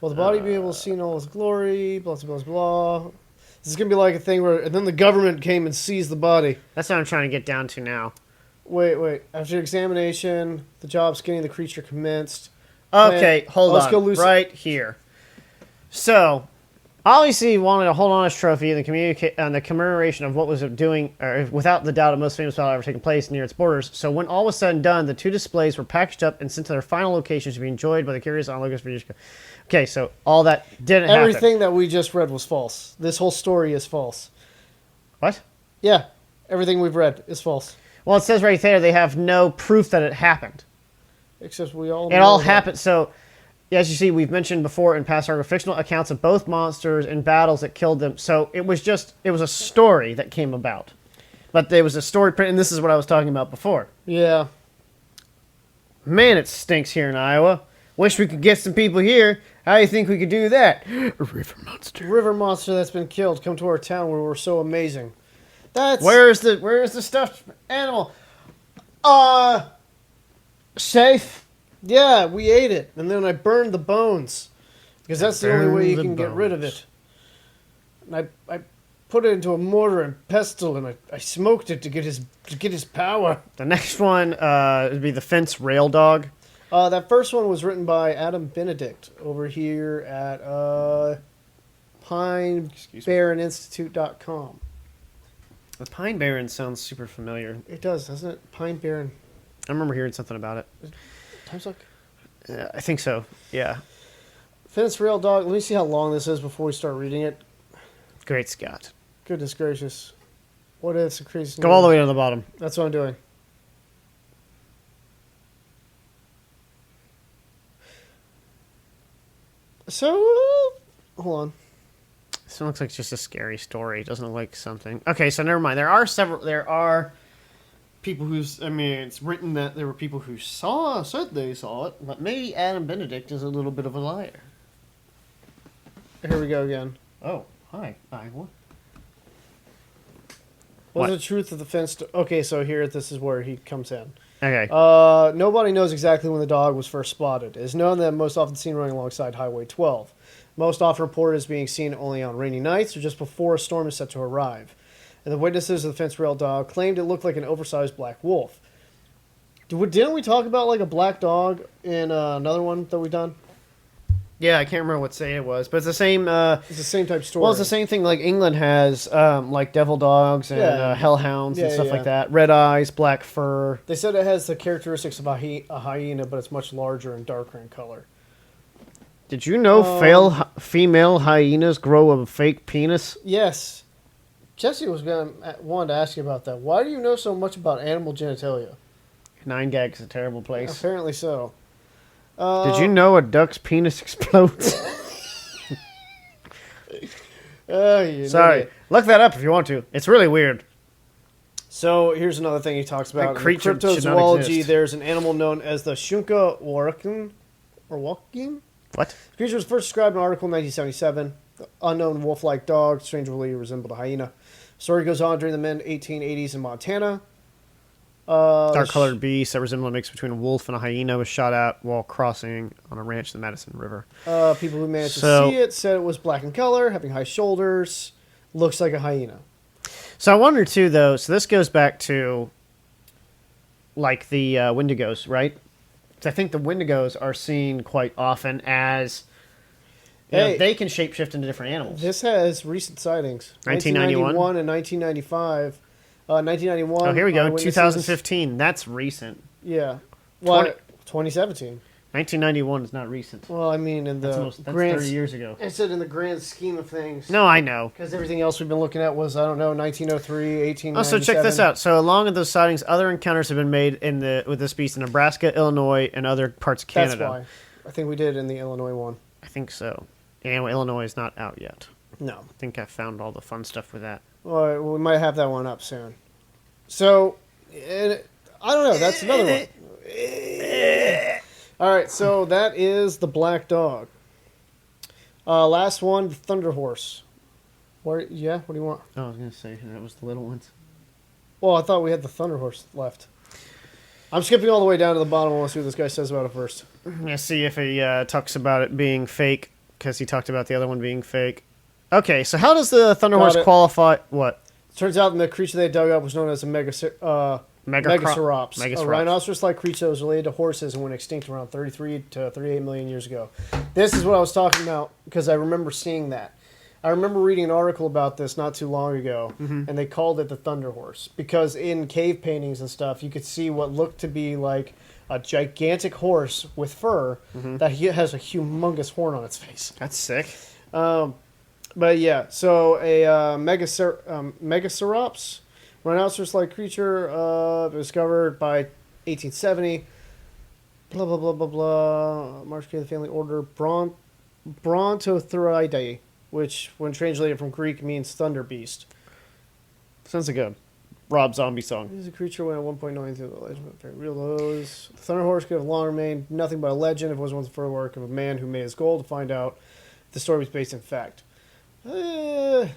Will the body be able to see in all its glory? Blah, blah, blah, blah. This is going to be like a thing where and then the government came and seized the body. That's what I'm trying to get down to now. Wait. After examination, the job skinning the creature commenced. Okay, hold Let's on. go loose- Right here. So, obviously, he wanted to hold on his trophy and the commemoration of what was doing, or without the doubt, a most famous battle ever taken place near its borders. So, when all was said and done, the two displays were packaged up and sent to their final locations to be enjoyed by the curious onlookers for years to come. Okay, so all that didn't happen. Everything that we just read was false. This whole story is false. What? Yeah, everything we've read is false. Well, it says right there they have no proof that it happened. Except we all It know all that- happened. So, as you see, we've mentioned before in past articles, fictional accounts of both monsters and battles that killed them. So it was a story that came about. But there was a story print, and this is what I was talking about before. Yeah. Man, it stinks here in Iowa. Wish we could get some people here. How do you think we could do that? A river monster. River monster that's been killed come to our town where we're so amazing. That's Where's the stuffed animal? Safe. yeah, we ate it, and then I burned the bones because that's the only way you Burned the can get rid of bones. it. And put it into a mortar and pestle, and I smoked it to get his power. The next one would be the fence rail dog. That first one was written by Adam Benedict over here at PineBaronInstitute.com. The Pine Baron sounds super familiar. It does, doesn't it? Pine Baron. I remember hearing something about it. Time suck? I think so. Yeah. Fence rail dog. Let me see how long this is before we start reading it. Great Scott. Goodness gracious. What is a crazy? Go all the way to the bottom. That's what I'm doing. So, hold on. This one looks like just a scary story. It doesn't look like something. Okay, so never mind. There are people who's. I mean, it's written that there were people who said they saw it, but maybe Adam Benedict is a little bit of a liar. Here we go again. Oh, hi, Iowa. What's the truth of the fence? Okay, so here, this is where he comes in. Okay. Nobody knows exactly when the dog was first spotted. It is known that most often seen running alongside Highway 12. Most often reported as being seen only on rainy nights or just before a storm is set to arrive. And the witnesses of the fence rail dog claimed it looked like an oversized black wolf. Didn't we talk about like a black dog in another one that we've done? Yeah, I can't remember what state it was, but it's the same. It's the same type story. Well, it's the same thing. Like England has, like devil dogs and hellhounds and stuff like that. Red eyes, black fur. They said it has the characteristics of a hyena, but it's much larger and darker in color. Did you know female hyenas grow a fake penis? Yes. Jesse wanted to ask you about that. Why do you know so much about animal genitalia? 9gag is a terrible place. Apparently so. Did you know a duck's penis explodes? Sorry. Look that up if you want to. It's really weird. So here's another thing he talks about. That creature in cryptozoology, cryptozoology, there's an animal known as the Shunka Warkin. What? The creature was first described in an article in 1977. The unknown wolf-like dog strangely resembled a hyena. Story goes on during the mid-1880s in Montana. Dark-colored beast that resembled a mix between a wolf and a hyena was shot at while crossing on a ranch in the Madison River. People who managed to see it said it was black in color, having high shoulders, looks like a hyena. So I wonder, too, though, so this goes back to, like, the Wendigos, right? I think the Wendigos are seen quite often as... they can shapeshift into different animals. This has recent sightings. 1991 and 1995. 1991. Oh, here we go. 2015. That's recent. Yeah. Well, 2017. 1991 is not recent. Well, I mean, in the that's 30 years ago. I said in the grand scheme of things. No, I know. Because everything else we've been looking at was, I don't know, 1903, 1897. Oh, so check this out. So along with those sightings, other encounters have been made with this beast in Nebraska, Illinois, and other parts of Canada. That's why. I think we did in the Illinois one. I think so. And Illinois is not out yet. No. I think I found all the fun stuff with that. Well, we might have that one up soon. So, I don't know. That's another one. All right, so that is the black dog. Last one, the thunder horse. What do you want? Oh, I was going to say, that was the little ones. Well, I thought we had the thunder horse left. I'm skipping all the way down to the bottom. I want to see what this guy says about it first. I'm going to see if he talks about it being fake, because he talked about the other one being fake. Okay, so how does the thunder horse qualify? What? Turns out the creature they dug up was known as a Megacerops, a rhinoceros-like creature that was related to horses and went extinct around 33 to 38 million years ago. This is what I was talking about because I remember seeing that. I remember reading an article about this not too long ago, and they called it the thunder horse because in cave paintings and stuff, you could see what looked to be like a gigantic horse with fur that has a humongous horn on its face. That's sick. But yeah, so a Megacerops, rhinoceros-like creature, discovered by 1870. Blah blah blah blah blah. March came the family order Brontotheriidae, which, when translated from Greek, means thunder beast. Sounds like a Rob Zombie song. This is a creature when at one point knowing through the legend of very real those. The thunder horse could have long remained nothing but a legend if it was once the work of a man who made his goal to find out if the story was based in fact. So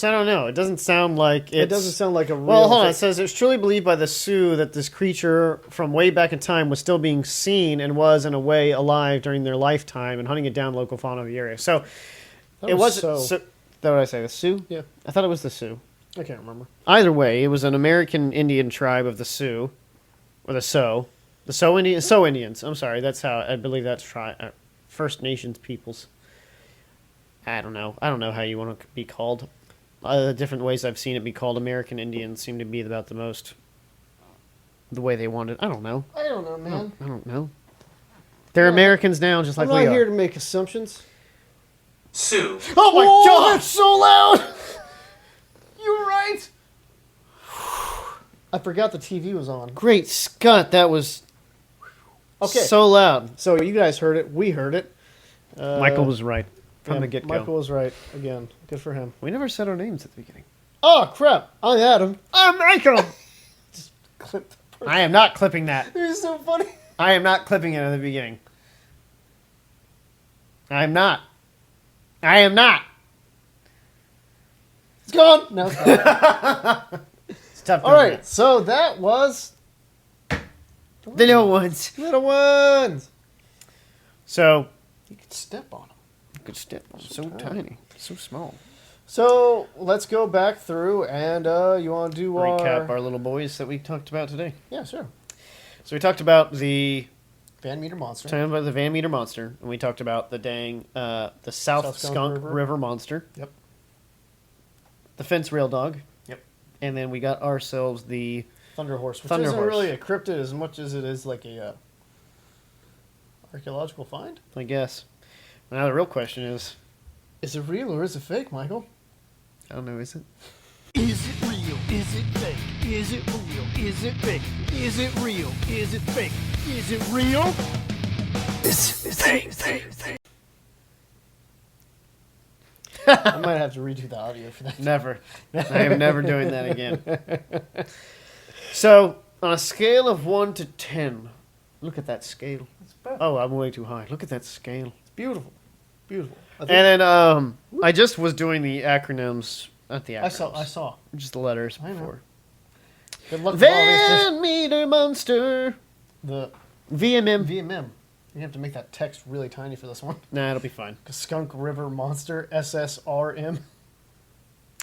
I don't know. It doesn't sound like it doesn't sound like a real... Well, hold on. It says it's truly believed by the Sioux that this creature from way back in time was still being seen and was, in a way, alive during their lifetime and hunting it down local fauna of the area. So That It was wasn't. So, what did I say? The Sioux? Yeah. I thought it was the Sioux. I can't remember. Either way, it was an American Indian tribe of the Sioux, or the Sioux. The Sioux Indians. I'm sorry. That's how I believe that's First Nations peoples. I don't know. I don't know how you want to be called. Different ways I've seen it be called. American Indians seem to be about the most. The way they want it. I don't know. I don't know, man. I don't know. They're Americans now, just like I'm we not are. here to make assumptions. Sue. Oh my god, that's so loud! You're right! I forgot the TV was on. Great Scott, that was Okay. so loud. So you guys heard it. We heard it. Michael was right from yeah, the get-go. Michael was right. Again. Good for him. We never said our names at the beginning. Oh, crap. I'm Adam. I'm Michael! Just clipped. I am not clipping that. It was so funny. I am not clipping it at the beginning. I'm not. I am not. It's gone. No, it's gone. It's tough. All right. So that was The little ones. Little Ones. So, You could step on them. you could step on so tiny. So small. So let's go back through and you want to do Recap our little boys that we talked about today. Yeah, sure. So we talked about the Van Meter Monster. Talking about the Van Meter monster, and we talked about the the South Skunk River monster. Yep. The fence rail dog. Yep. And then we got ourselves the Thunder Horse, which Thunder isn't Horse. really a cryptid as much as it is like a archaeological find. I guess. Now the real question is, Is it real or is it fake, Michael? I don't know, is it? Is it real? Is it fake? Is it real? Is it fake? Is it real? Is it fake? Is it real? It's fake. I might have to redo the audio for that. Never. I am never doing that again. So, on a scale of 1 to 10, look at that scale. Oh, I'm way too high. Look at that scale. It's beautiful. Beautiful. And then I just was doing the acronyms. Not the acronyms. I saw. Just the letters I know. before. Good luck with all this. Van Meter Monster. The VMM. VMM. You have to make that text really tiny for this one. Nah, it'll be fine. Skunk River Monster, SSRM.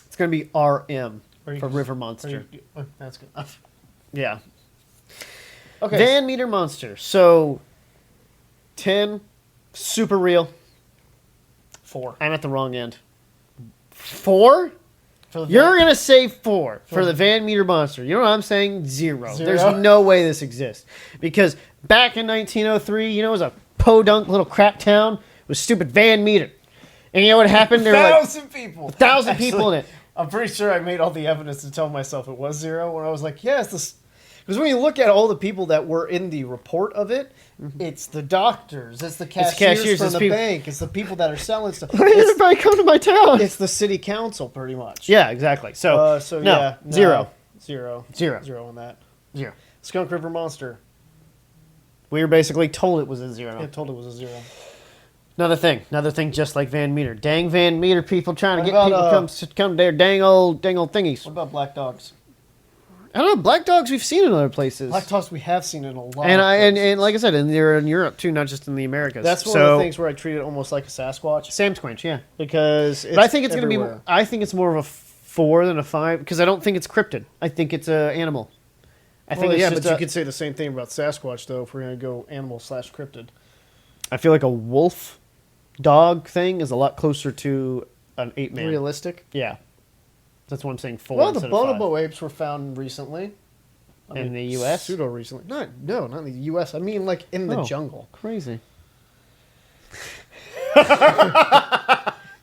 It's going to be RM Or you for can- River or Monster. that's good enough. Yeah. Okay. Van Meter Monster. So, 10, super real. 4. I'm at the wrong end. 4? For the You're going to say 4 for the Van Meter Monster. You know what I'm saying? 0. Zero? There's no way this exists. Because back in 1903, you know, it was a podunk little crap town with stupid Van Meter. And you know what happened? There were like 1,000 people. 1,000 people in it. I'm pretty sure I made all the evidence to tell myself it was 0 when I was like, yes, this. Because when you look at all the people that were in the report of it, it's the doctors, it's the cashiers, from it's the people- bank, it's the people that are selling stuff. Why did It's, everybody come to my town? it's the city council, pretty much. Yeah, exactly. So, no, yeah, 0. 0. Zero. 0 on that. 0. Skunk River Monster. We were basically told it was a 0. I told it was a 0. Another thing just like Van Meter. Dang Van Meter people trying to What get about, people to come to their dang old thingies. What about black dogs? I don't know, black dogs we've seen in other places. Black dogs we have seen in a lot. and of and places. like I said, and they're in Europe too, not just in the Americas. That's one of the things where I treat it almost like a Sasquatch Sam Squinch, yeah. because it's But I think it's going to be. everywhere. I think it's more of a 4 than a 5 because I don't think it's cryptid. I think it's a animal. I think Well, it's yeah, just but you a- could say the same thing about Sasquatch though. If we're gonna go animal/cryptid, I feel like a wolf dog thing is a lot closer to an ape man. realistic. Yeah, that's what I'm saying. 4. Well, the instead of 5. bonobo apes were found recently. In the US? Pseudo recently. Not in the US. I mean, like in the Oh. jungle. Crazy.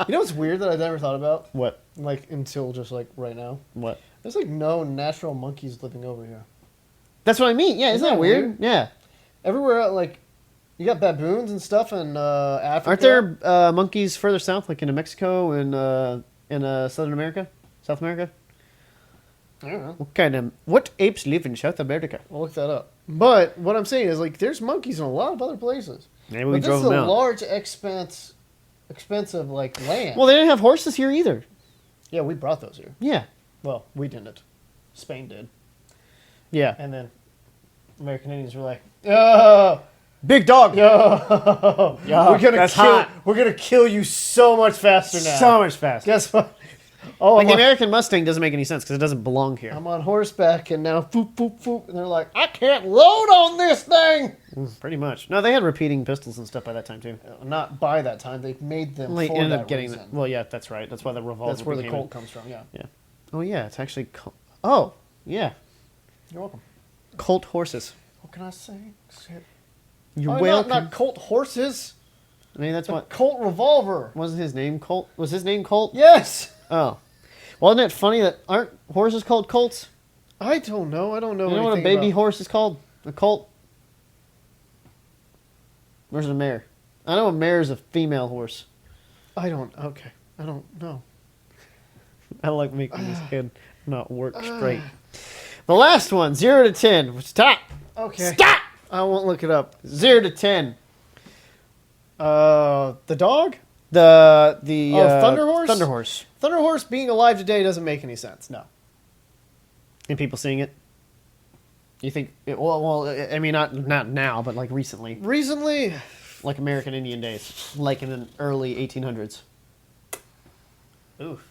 You know what's weird that I never thought about? What? Like until just like right now. What? There's like no natural monkeys living over here. That's what I mean. Yeah, isn't that weird? Yeah. Everywhere, like you got baboons and stuff in Africa. Aren't there monkeys further south, like in Mexico and in Southern America, South America? I don't know. What apes live in South America? I'll look that up. But what I'm saying is like there's monkeys in a lot of other places. Maybe But we this drove is them a out. large expensive like land. Well, they didn't have horses here either. yeah, we brought those here. Yeah. Well, we didn't. Spain did. Yeah. And then American Indians were like, oh, Big dog. Yo, Yo, that's hot. We're gonna kill you so much faster now. So much faster. Guess what? Oh, Like I'm the on, American Mustang doesn't make any sense because it doesn't belong here. I'm on horseback, and now foop, foop, foop, and they're like, I can't load on this thing. Pretty much. No, they had repeating pistols and stuff by that time too. Not by that time. They made them They for ended that up getting reason. that. Well, yeah, that's right. That's why the revolver. That's where the became Colt comes from. Yeah. Yeah. Oh yeah, it's actually. Oh yeah, You're welcome. Colt horses. What can I say? Shit. You're Oh, welcome. not Colt horses. I mean, that's The what. Colt revolver. Wasn't his name Colt? Was his name Colt? Yes. Oh. Well, isn't it funny that aren't horses called colts? I don't know. I don't know. You know what a anything baby about- horse is called? A colt? Where's a mare? I know a mare is a female horse. I don't. Okay. I don't know. I like making this kid not work straight. The last one, 0 to 10. Stop! Okay. Stop! I won't look it up. 0 to 10. The dog? The Thunder Horse? Thunder Horse. Thunder Horse being alive today doesn't make any sense. No. And people seeing it. You think? Well, I mean, not now, but like recently, Recently, like American Indian days, like in the early 1800s. oof.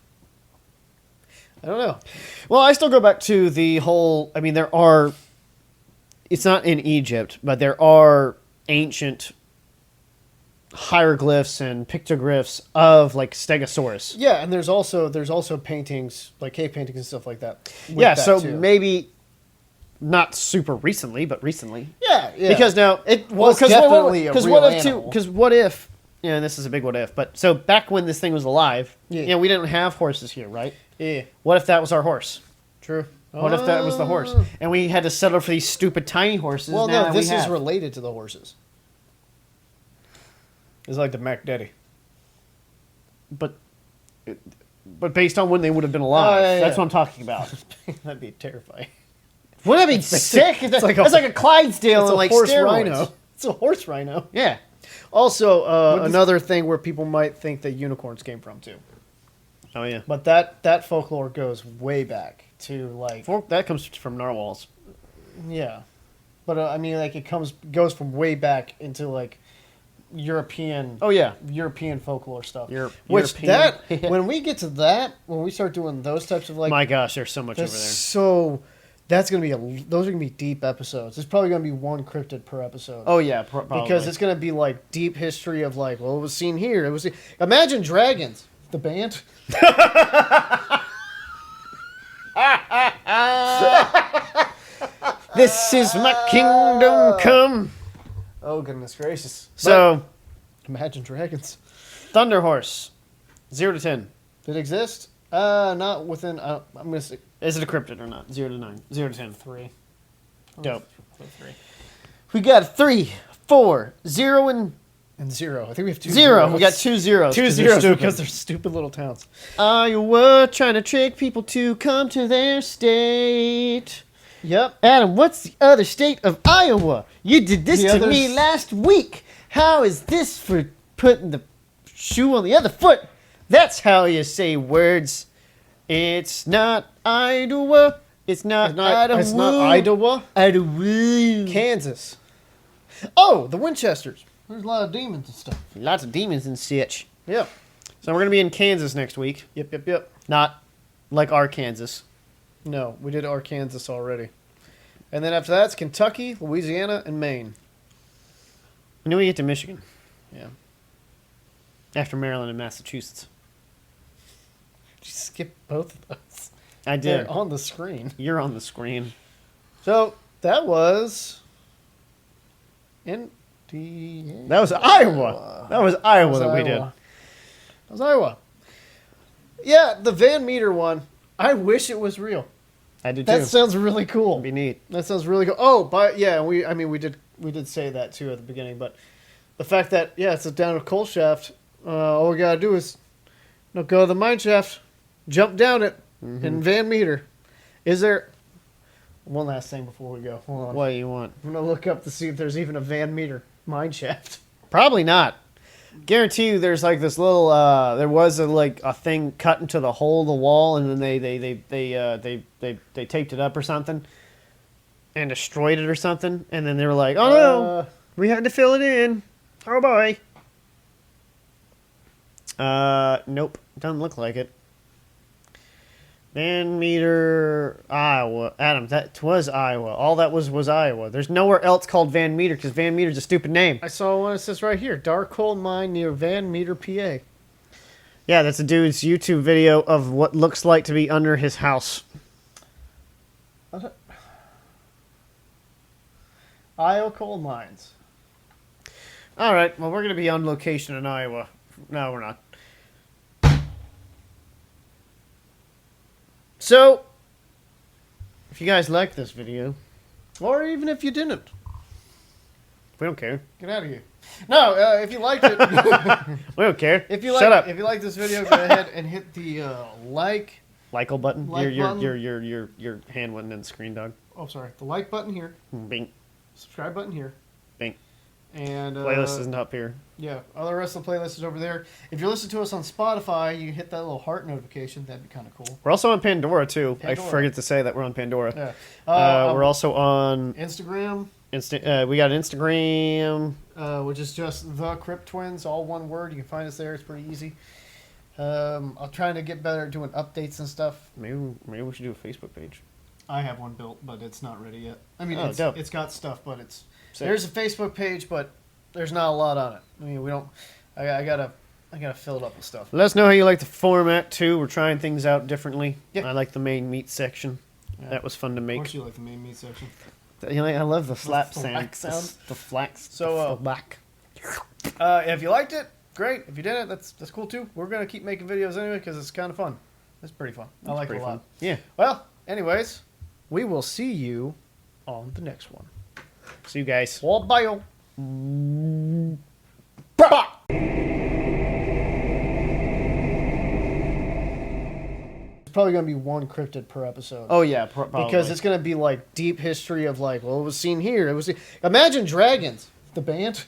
I don't know. Well, I still go back to the whole. I mean, there are. It's not in Egypt, but there are ancient hieroglyphs and pictographs of like Stegosaurus. Yeah, and there's also paintings like cave paintings and stuff like that. with Yeah, that so too. maybe not super recently, but recently. Yeah, yeah. Because now it was definitely a real animal. Because what if? Yeah, and this is a big what if. But so back when this thing was alive, Yeah. we didn't have horses here, right? Yeah, What if that was our horse? true. What if that was the horse? And we had to settle for these stupid tiny horses. Well, now no, that we this is have. related to the horses. It's like the Mac Daddy. but based on when they would have been alive. yeah, That's yeah. what I'm talking about. That'd be terrifying. Wouldn't that be sick? It's like like a Clydesdale It's and a like horse steroids. rhino. It's a horse rhino. Yeah. Also, another thing where people might think that unicorns came from too, Oh yeah. but that folklore goes way back to like That comes from narwhals. yeah, but I mean like it goes from way back into like European Oh yeah. European folklore stuff. European. When we get to that, when we start doing those types of like My gosh, there's so much over there. so that's gonna be those are gonna be deep episodes. There's probably gonna be one cryptid per episode. Oh yeah, probably. because it's gonna be like deep history of like, well, it was seen here. It was Imagine Dragons, the band. This is my kingdom come. Oh goodness gracious! So, Imagine Dragons. Thunder Horse, 0 to 10. Did it exist? Not within. I'm gonna say Is it a cryptid or not? 0 to 9. 0 to 10. 3. Dope. 3 We got 3, 4, 0, and and 0. I think we have 2 0. zeros. We got 2 zeros. 2 'cause they're zeros stupid. because they're stupid little towns. Iowa trying to trick people to come to their state. Yep. Adam, what's the other state of Iowa? You did this The to others- me last week. How is this for putting the shoe on the other foot? That's how you say words. It's not Iowa. It's not Idaho. It's not Idaho. Idaho. Kansas. Oh, the Winchesters. There's a lot of demons and stuff. Lots of demons and such. Yep. So we're going to be in Kansas next week. Yep. Not like Arkansas. No, we did Arkansas already. And then after that, it's Kentucky, Louisiana, and Maine. And then we get to Michigan. Yeah. After Maryland and Massachusetts. Just skip both of those. I did. They're on the screen. You're on the screen. So that was Indiana. That was Iowa. That was Iowa that we did. That was Iowa. Yeah, the Van Meter one. I wish it was real. I did That too. sounds really cool. It'd be neat. That sounds really cool. Oh, but yeah, we did say that too at the beginning, but the fact that it's a down a coal shaft, all we gotta do is go to the mine shaft, jump down it, in Van Meter. Is there one last thing before we go? Hold on. What do you want? I'm gonna look up to see if there's even a Van Meter mine shaft. Probably not. Guarantee you, there's like this little. There was a thing cut into the hole of the wall, and then they taped it up or something, and destroyed it or something, and then they were like, "Oh no, We had to fill it in. Oh boy. Nope. Doesn't look like it. Van Meter, Iowa. Adam, that was Iowa. All that was Iowa. There's nowhere else called Van Meter because Van Meter's a stupid name. I saw one that says right here, dark coal mine near Van Meter, PA. Yeah, that's a dude's YouTube video of what looks like to be under his house. Iowa coal mines. All right, well, we're going to be on location in Iowa. No, we're not. So, if you guys like this video, Or even if you didn't. we don't care. Get out of here. No, if you liked it, We don't care. if you like, Shut up. if you like this video, go ahead and hit the like. Like button. Like button. Your hand went in the screen, dog. Oh, sorry, the like button here, Bing. subscribe button here, Bing. and Playlist isn't up here. yeah, all the rest of the playlist is over there. If you're listening to us on Spotify, you can hit that little heart notification. That'd be kind of cool. We're also on Pandora, too. Pandora. I forget to say that we're on Pandora. Yeah. We're also on... Instagram, we got Instagram. which is just the Crypt Twins, all one word. You can find us there. It's pretty easy. I'll try to get better at doing updates and stuff. Maybe we should do a Facebook page. I have one built, but it's not ready yet. I mean, Oh, dope. it's got stuff, but it's Sick. there's a Facebook page, but there's not a lot on it. I mean, we don't. I gotta fill it up with stuff. Let us know how you like the format, too. We're trying things out differently. Yeah. I like the main meat section. Yeah. That was fun to Of make. course, you like the main meat section. You know, I love the slap thwack sound. sound. The flax. So, the whack. If you liked it, great. If you didn't, that's cool too. We're gonna keep making videos anyway because it's kind of fun. It's pretty fun. I like it a lot. Yeah. Well, anyways, we will see you on the next one. See you guys. Well, bye. It's probably gonna be one cryptid per episode. Oh, yeah. Probably. because it's gonna be like deep history of like, well, it was seen here. It was. Imagine Dragons, the band.